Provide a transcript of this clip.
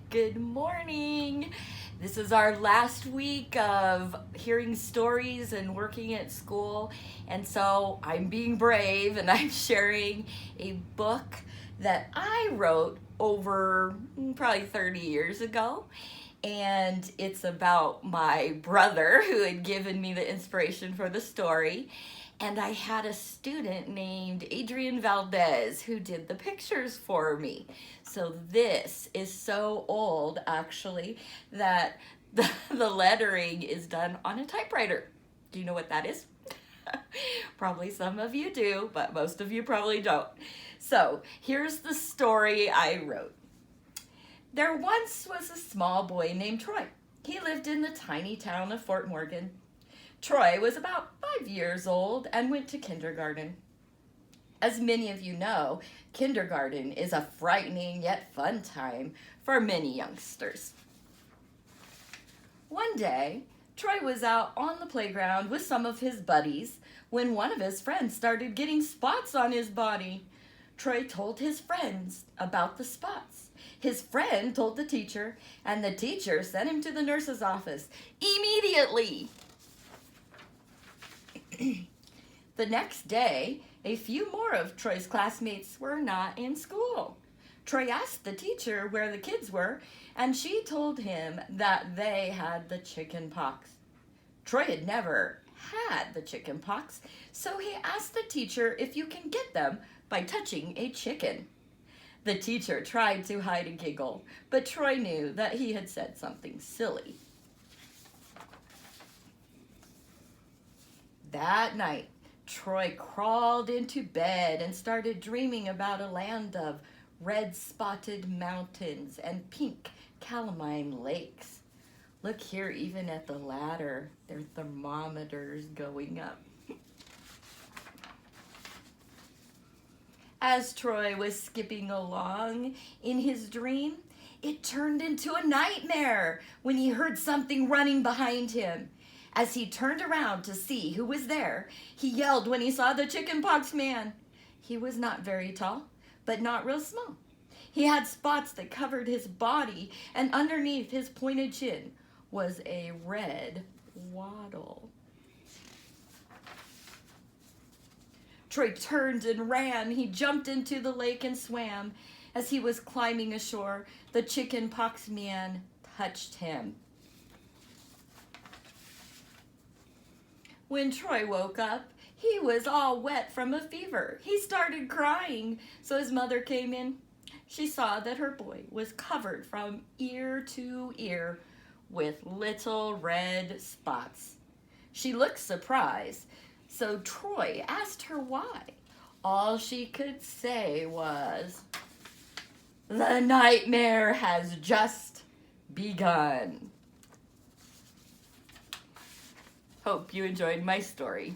Good morning. This is our last week of hearing stories and working at school. And so I'm being brave and I'm sharing a book that I wrote over probably 30 years ago. And it's about my brother who had given me the inspiration for the story. And I had a student named Adrian Valdez who did the pictures for me. So this is so old, actually, that the lettering is done on a typewriter. Do you know what that is? Probably some of you do, but most of you probably don't. So here's the story I wrote. There once was a small boy named Troy. He lived in the tiny town of Fort Morgan. Troy was about 5 years old and went to kindergarten. As many of you know, kindergarten is a frightening yet fun time for many youngsters. One day, Troy was out on the playground with some of his buddies when one of his friends started getting spots on his body. Troy told his friends about the spots. His friend told the teacher, and the teacher sent him to the nurse's office immediately. The next day, a few more of Troy's classmates were not in school. Troy asked the teacher where the kids were, and she told him that they had the chicken pox. Troy had never had the chicken pox, so he asked the teacher if you can get them by touching a chicken. The teacher tried to hide a giggle, but Troy knew that he had said something silly. That night, Troy crawled into bed and started dreaming about a land of red-spotted mountains and pink calamine lakes. Look here, even at the ladder, their thermometers going up. As Troy was skipping along in his dream, it turned into a nightmare when he heard something running behind him. As he turned around to see who was there, he yelled when he saw the chicken pox man. He was not very tall, but not real small. He had spots that covered his body, and underneath his pointed chin was a red waddle. Troy turned and ran. He jumped into the lake and swam. As he was climbing ashore, the chicken pox man touched him. When Troy woke up, he was all wet from a fever. He started crying, so his mother came in. She saw that her boy was covered from ear to ear with little red spots. She looked surprised, so Troy asked her why. All she could say was, "The nightmare has just begun." Hope you enjoyed my story.